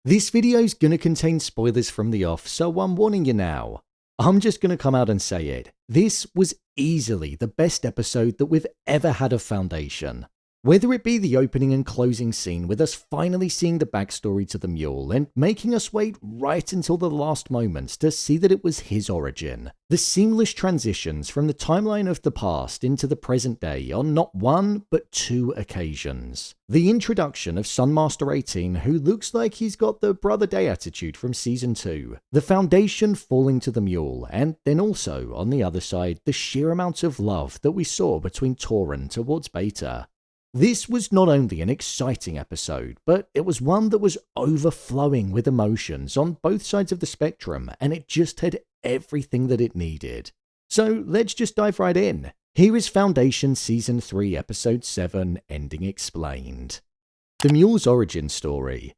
This video's gonna contain spoilers from the off, so I'm warning you now. I'm just gonna come out and say it. This was easily the best episode that we've ever had of Foundation. Whether it be the opening and closing scene with us finally seeing the backstory to the Mule and making us wait right until the last moments to see that it was his origin. The seamless transitions from the timeline of the past into the present day on not one but two occasions. The introduction of Sunmaster 18, who looks like he's got the Brother Day attitude from Season 2. The Foundation falling to the Mule, and then also, on the other side, the sheer amount of love that we saw between Toran towards Bayta. This was not only an exciting episode, but it was one that was overflowing with emotions on both sides of the spectrum, and it just had everything that it needed. So let's just dive right in. Here is Foundation Season 3 Episode 7, Ending Explained. The Mule's origin story.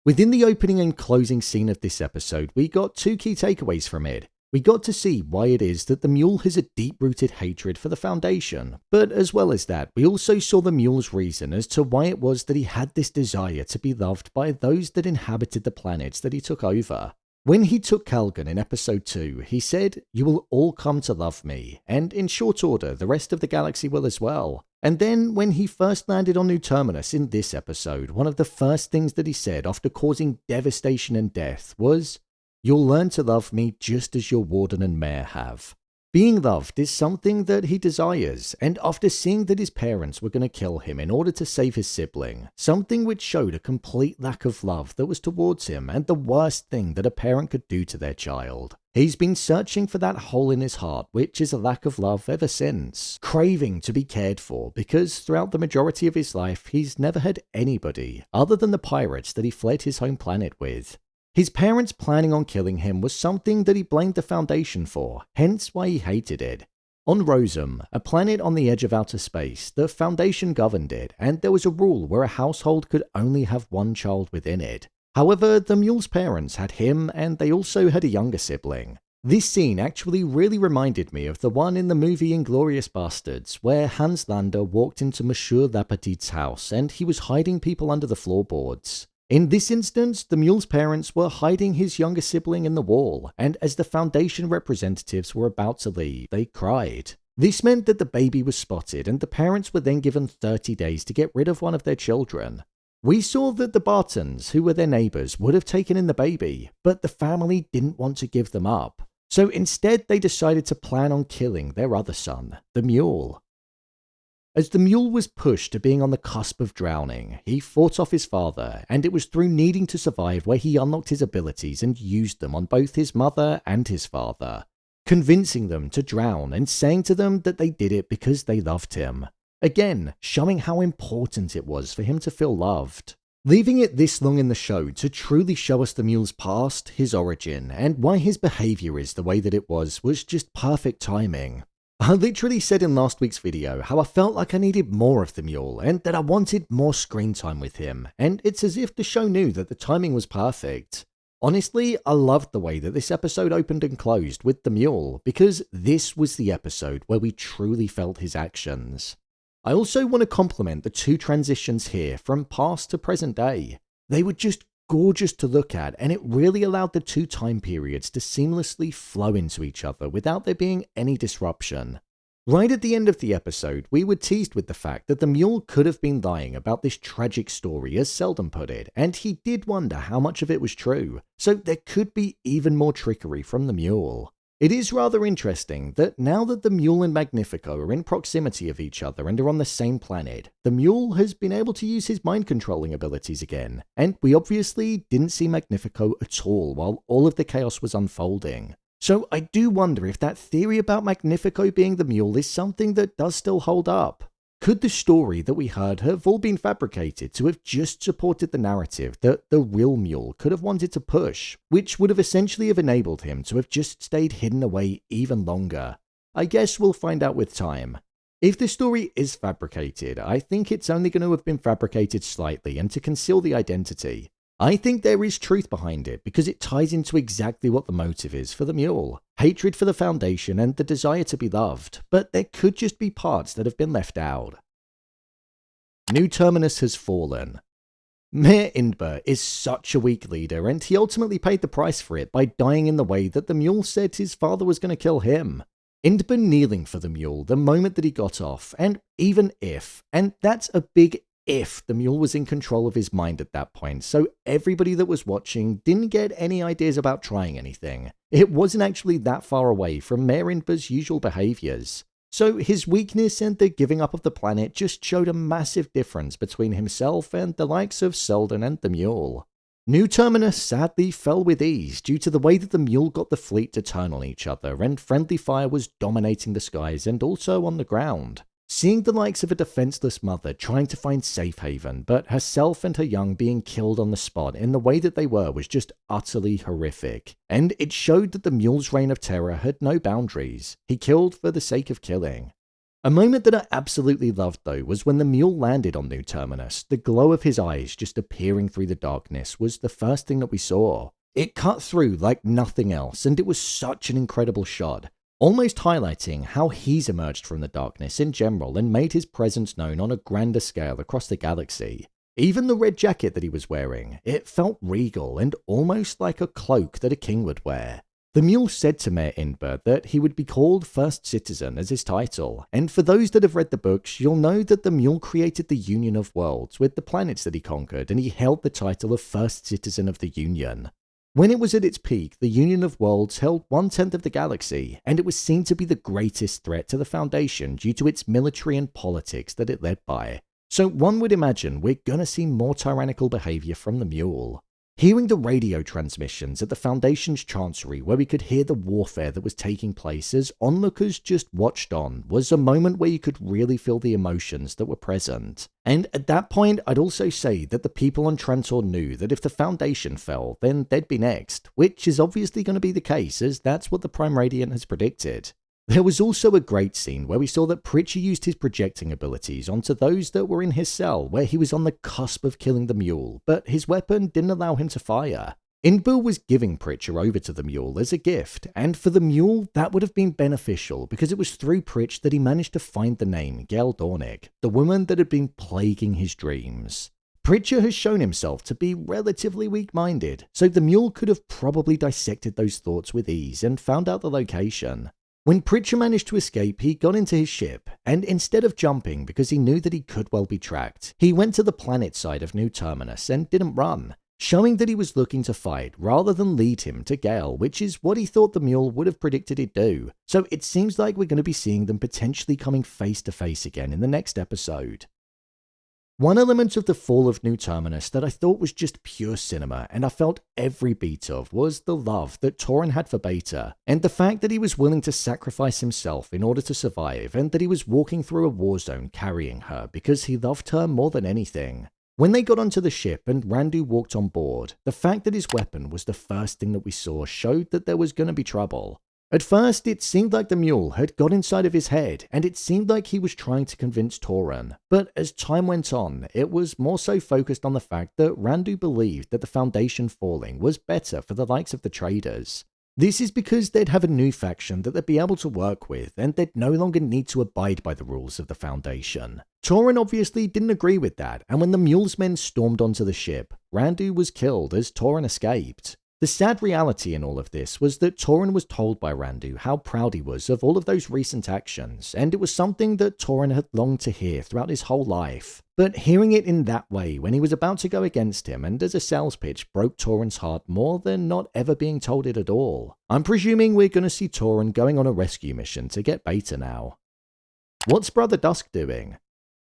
Within the opening and closing scene of this episode, we got two key takeaways from it. We got to see why it is that the Mule has a deep-rooted hatred for the Foundation, but as well as that, we also saw the Mule's reason as to why it was that he had this desire to be loved by those that inhabited the planets that he took over. When he took Calgon in Episode 2, he said, "You will all come to love me," and in short order, the rest of the galaxy will as well. And then, when he first landed on New Terminus in this episode, one of the first things that he said after causing devastation and death was, "You'll learn to love me just as your warden and mayor have." Being loved is something that he desires, and after seeing that his parents were going to kill him in order to save his sibling, something which showed a complete lack of love that was towards him and the worst thing that a parent could do to their child. He's been searching for that hole in his heart, which is a lack of love ever since, craving to be cared for because throughout the majority of his life he's never had anybody other than the pirates that he fled his home planet with. His parents planning on killing him was something that he blamed the Foundation for, hence why he hated it. On Rosum, a planet on the edge of outer space, the Foundation governed it, and there was a rule where a household could only have one child within it. However, the Mule's parents had him, and they also had a younger sibling. This scene actually really reminded me of the one in the movie Inglourious Bastards, where Hans Landa walked into Monsieur Lapetite's house and he was hiding people under the floorboards. In this instance, the Mule's parents were hiding his younger sibling in the wall, and as the Foundation representatives were about to leave, they cried. This meant that the baby was spotted, and the parents were then given 30 days to get rid of one of their children. We saw that the Bartons, who were their neighbours, would have taken in the baby, but the family didn't want to give them up. So instead, they decided to plan on killing their other son, the Mule. As the Mule was pushed to being on the cusp of drowning, he fought off his father, and it was through needing to survive where he unlocked his abilities and used them on both his mother and his father, convincing them to drown and saying to them that they did it because they loved him. Again, showing how important it was for him to feel loved. Leaving it this long in the show to truly show us the Mule's past, his origin, and why his behaviour is the way that it was just perfect timing. I literally said in last week's video how I felt like I needed more of the Mule and that I wanted more screen time with him, and it's as if the show knew that the timing was perfect. Honestly, I loved the way that this episode opened and closed with the Mule, because this was the episode where we truly felt his actions. I also want to compliment the two transitions here from past to present day. They were just gorgeous to look at, and it really allowed the two time periods to seamlessly flow into each other without there being any disruption. Right at the end of the episode, we were teased with the fact that the Mule could have been lying about this tragic story, as Selden put it, and he did wonder how much of it was true, so there could be even more trickery from the Mule. It is rather interesting that now that the Mule and Magnifico are in proximity of each other and are on the same planet, the Mule has been able to use his mind-controlling abilities again, and we obviously didn't see Magnifico at all while all of the chaos was unfolding. So I do wonder if that theory about Magnifico being the Mule is something that does still hold up. Could the story that we heard have all been fabricated to have just supported the narrative that the real Mule could have wanted to push, which would have essentially have enabled him to have just stayed hidden away even longer? I guess we'll find out with time. If the story is fabricated, I think it's only going to have been fabricated slightly and to conceal the identity. I think there is truth behind it because it ties into exactly what the motive is for the Mule. Hatred for the Foundation and the desire to be loved, but there could just be parts that have been left out. New Terminus Has Fallen. Mayor Indbu is such a weak leader, and he ultimately paid the price for it by dying in the way that the Mule said his father was going to kill him. Indbu kneeling for the Mule the moment that he got off, and even if, and that's a big if, the Mule was in control of his mind at that point, so everybody that was watching didn't get any ideas about trying anything. It wasn't actually that far away from Mayor Indbu's usual behaviors. So his weakness and the giving up of the planet just showed a massive difference between himself and the likes of Selden and the Mule. New Terminus sadly fell with ease due to the way that the Mule got the fleet to turn on each other, and friendly fire was dominating the skies and also on the ground. Seeing the likes of a defenseless mother trying to find safe haven, but herself and her young being killed on the spot in the way that they were was just utterly horrific. And it showed that the Mule's reign of terror had no boundaries. He killed for the sake of killing. A moment that I absolutely loved though was when the Mule landed on New Terminus. The glow of his eyes just appearing through the darkness was the first thing that we saw. It cut through like nothing else, and it was such an incredible shot, almost highlighting how he's emerged from the darkness in general and made his presence known on a grander scale across the galaxy. Even the red jacket that he was wearing, it felt regal and almost like a cloak that a king would wear. The Mule said to Mayor Indbu that he would be called First Citizen as his title, and for those that have read the books, you'll know that the Mule created the Union of Worlds with the planets that he conquered, and he held the title of First Citizen of the Union. When it was at its peak, the Union of Worlds held 1/10 of the galaxy, and it was seen to be the greatest threat to the Foundation due to its military and politics that it led by. So one would imagine we're gonna see more tyrannical behavior from the Mule. Hearing the radio transmissions at the Foundation's Chancery where we could hear the warfare that was taking place as onlookers just watched on was a moment where you could really feel the emotions that were present. And at that point, I'd also say that the people on Trantor knew that if the Foundation fell, then they'd be next, which is obviously going to be the case as that's what the Prime Radiant has predicted. There was also a great scene where we saw that Pritchard used his projecting abilities onto those that were in his cell where he was on the cusp of killing the Mule, but his weapon didn't allow him to fire. Indbu was giving Pritchard over to the Mule as a gift, and for the Mule that would have been beneficial because it was through Pritchard that he managed to find the name Gale Dornick, the woman that had been plaguing his dreams. Pritchard has shown himself to be relatively weak-minded, so the Mule could have probably dissected those thoughts with ease and found out the location. When Pritchard managed to escape, he got into his ship, and instead of jumping because he knew that he could well be tracked, he went to the planet side of New Terminus and didn't run, showing that he was looking to fight rather than lead him to Gale, which is what he thought the Mule would have predicted he'd do. So it seems like we're going to be seeing them potentially coming face to face again in the next episode. One element of the fall of New Terminus that I thought was just pure cinema and I felt every beat of was the love that Toran had for Bayta, and the fact that he was willing to sacrifice himself in order to survive, and that he was walking through a war zone carrying her because he loved her more than anything. When they got onto the ship and Randu walked on board, the fact that his weapon was the first thing that we saw showed that there was going to be trouble. At first, it seemed like the Mule had got inside of his head, and it seemed like he was trying to convince Toran. But as time went on, it was more so focused on the fact that Randu believed that the Foundation falling was better for the likes of the traders. This is because they'd have a new faction that they'd be able to work with, and they'd no longer need to abide by the rules of the Foundation. Toran obviously didn't agree with that, and when the Mule's men stormed onto the ship, Randu was killed as Toran escaped. The sad reality in all of this was that Toran was told by Randu how proud he was of all of those recent actions, and it was something that Toran had longed to hear throughout his whole life. But hearing it in that way when he was about to go against him and as a sales pitch broke Toran's heart more than not ever being told it at all. I'm presuming we're going to see Toran going on a rescue mission to get Bayta now. What's Brother Dusk doing?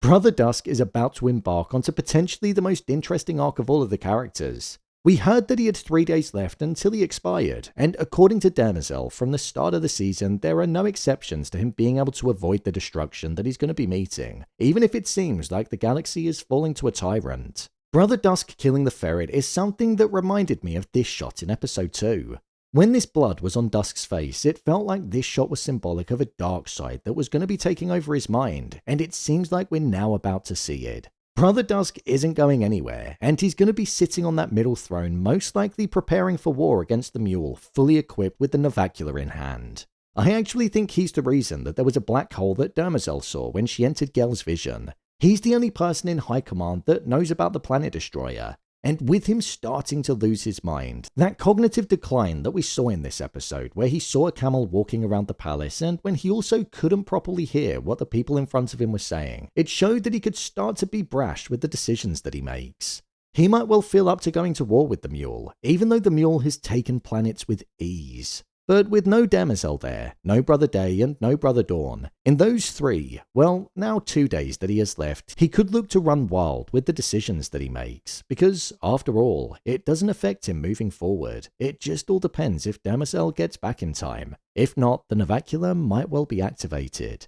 Brother Dusk is about to embark onto potentially the most interesting arc of all of the characters. We heard that he had 3 days left until he expired, and according to Demerzel, from the start of the season, there are no exceptions to him being able to avoid the destruction that he's going to be meeting, even if it seems like the galaxy is falling to a tyrant. Brother Dusk killing the ferret is something that reminded me of this shot in episode 2. When this blood was on Dusk's face, it felt like this shot was symbolic of a dark side that was going to be taking over his mind, and it seems like we're now about to see it. Brother Dusk isn't going anywhere, and he's going to be sitting on that middle throne, most likely preparing for war against the Mule, fully equipped with the Novacula in hand. I actually think he's the reason that there was a black hole that Demerzel saw when she entered Gale's vision. He's the only person in high command that knows about the planet destroyer, and with him starting to lose his mind, that cognitive decline that we saw in this episode, where he saw a camel walking around the palace and when he also couldn't properly hear what the people in front of him were saying, it showed that he could start to be brash with the decisions that he makes. He might well feel up to going to war with the Mule, even though the Mule has taken planets with ease. But with no Demerzel there, no Brother Day and no Brother Dawn, in those 3, well, now 2 days that he has left, he could look to run wild with the decisions that he makes, because, after all, it doesn't affect him moving forward. It just all depends if Demerzel gets back in time. If not, the Navacula might well be activated.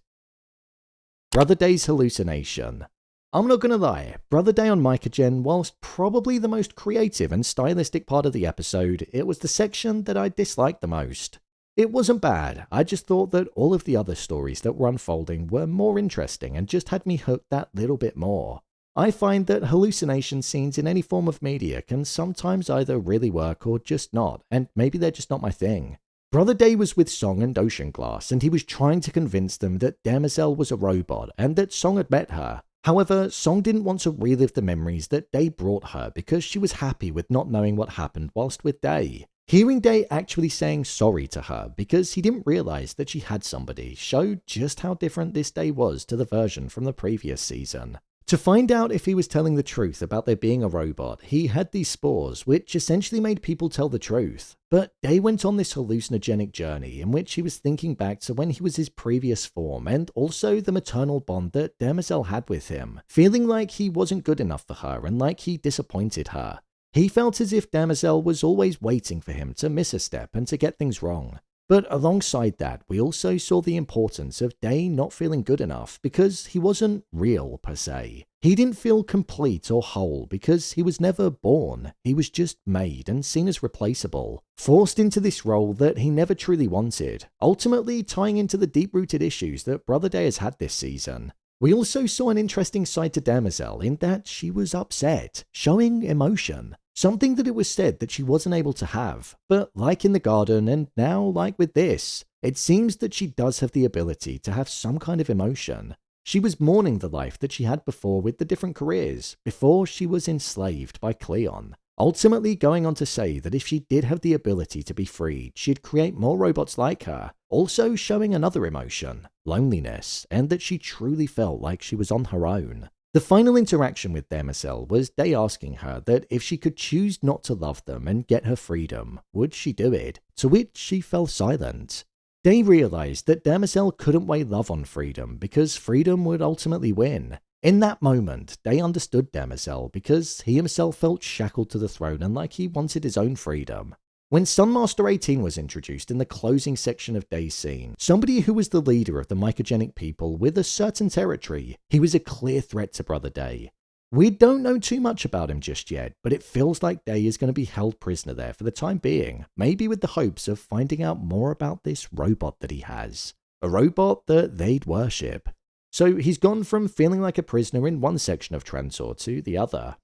Brother Day's hallucination. I'm not gonna lie, Brother Day on Mycogen, whilst probably the most creative and stylistic part of the episode, it was the section that I disliked the most. It wasn't bad, I just thought that all of the other stories that were unfolding were more interesting and just had me hooked that little bit more. I find that hallucination scenes in any form of media can sometimes either really work or just not, and maybe they're just not my thing. Brother Day was with Song and Ocean Glass, and he was trying to convince them that Demerzel was a robot and that Song had met her. However, Song didn't want to relive the memories that Day brought her because she was happy with not knowing what happened whilst with Day. Hearing Day actually saying sorry to her because he didn't realize that she had somebody showed just how different this Day was to the version from the previous season. To find out if he was telling the truth about there being a robot, he had these spores, which essentially made people tell the truth. But Day went on this hallucinogenic journey in which he was thinking back to when he was his previous form and also the maternal bond that Demerzel had with him, feeling like he wasn't good enough for her and like he disappointed her. He felt as if Demerzel was always waiting for him to miss a step and to get things wrong. But alongside that, we also saw the importance of Day not feeling good enough because he wasn't real per se. He didn't feel complete or whole because he was never born. He was just made and seen as replaceable, forced into this role that he never truly wanted, ultimately tying into the deep-rooted issues that Brother Day has had this season. We also saw an interesting side to Demerzel in that she was upset, showing emotion. Something that it was said that she wasn't able to have, but like in the garden and now like with this, it seems that she does have the ability to have some kind of emotion. She was mourning the life that she had before with the different careers, before she was enslaved by Cleon. Ultimately going on to say that if she did have the ability to be freed, she'd create more robots like her, also showing another emotion, loneliness, and that she truly felt like she was on her own. The final interaction with Demerzel was Day asking her that if she could choose not to love them and get her freedom, would she do it? To which she fell silent. Day realized that Demerzel couldn't weigh love on freedom because freedom would ultimately win. In that moment, Day understood Demerzel because he himself felt shackled to the throne and like he wanted his own freedom. When Sunmaster 18 was introduced in the closing section of Day's scene, somebody who was the leader of the mycogenic people with a certain territory, he was a clear threat to Brother Day. We don't know too much about him just yet, but it feels like Day is going to be held prisoner there for the time being, maybe with the hopes of finding out more about this robot that he has. A robot that they'd worship. So he's gone from feeling like a prisoner in one section of Trantor to the other.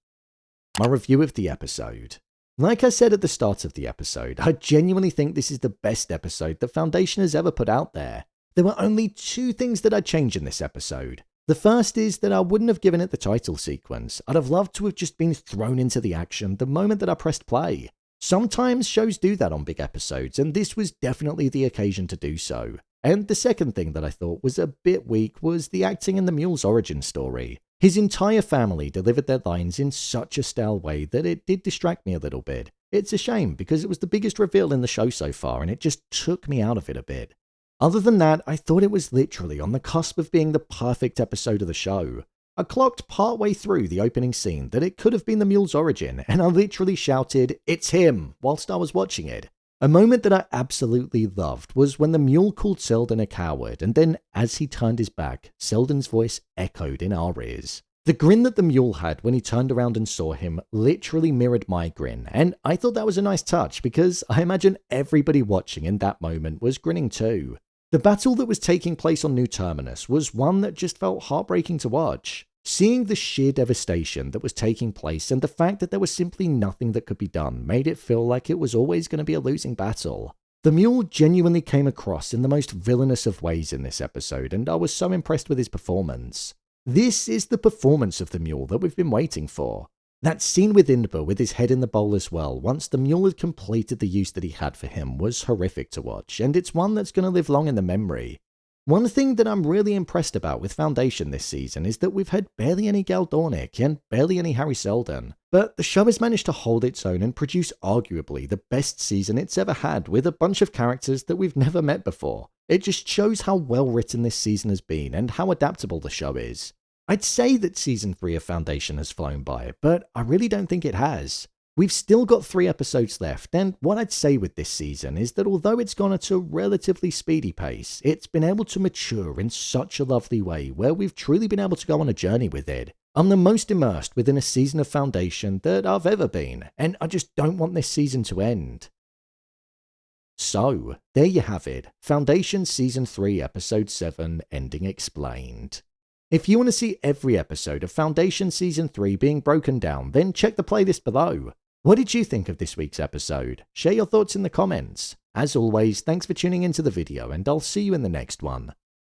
My review of the episode. Like I said at the start of the episode, I genuinely think this is the best episode that Foundation has ever put out there. There were only 2 things that I'd change in this episode. The first is that I wouldn't have given it the title sequence. I'd have loved to have just been thrown into the action the moment that I pressed play. Sometimes shows do that on big episodes, and this was definitely the occasion to do so. And the second thing that I thought was a bit weak was the acting in the Mule's origin story. His entire family delivered their lines in such a stale way that it did distract me a little bit. It's a shame because it was the biggest reveal in the show so far and it just took me out of it a bit. Other than that, I thought it was literally on the cusp of being the perfect episode of the show. I clocked partway through the opening scene that it could have been the Mule's origin and I literally shouted, "It's him!" whilst I was watching it. A moment that I absolutely loved was when the Mule called Selden a coward, and then as he turned his back, Selden's voice echoed in our ears. The grin that the Mule had when he turned around and saw him literally mirrored my grin, and I thought that was a nice touch because I imagine everybody watching in that moment was grinning too. The battle that was taking place on New Terminus was one that just felt heartbreaking to watch. Seeing the sheer devastation that was taking place and the fact that there was simply nothing that could be done made it feel like it was always going to be a losing battle. The Mule genuinely came across in the most villainous of ways in this episode, and I was so impressed with his performance. This is the performance of the Mule that we've been waiting for. That scene with Indbu with his head in the bowl as well, once the Mule had completed the use that he had for him, was horrific to watch, and it's one that's going to live long in the memory. One thing that I'm really impressed about with Foundation this season is that we've had barely any Gal Dornick and barely any Harry Seldon, but the show has managed to hold its own and produce arguably the best season it's ever had with a bunch of characters that we've never met before. It just shows how well written this season has been and how adaptable the show is. I'd say that Season 3 of Foundation has flown by, but I really don't think it has. We've still got 3 episodes left, and what I'd say with this season is that although it's gone at a relatively speedy pace, it's been able to mature in such a lovely way where we've truly been able to go on a journey with it. I'm the most immersed within a season of Foundation that I've ever been, and I just don't want this season to end. So, there you have it, Foundation Season 3 Episode 7 Ending Explained. If you want to see every episode of Foundation Season 3 being broken down, then check the playlist below. What did you think of this week's episode? Share your thoughts in the comments. As always, thanks for tuning into the video, and I'll see you in the next one.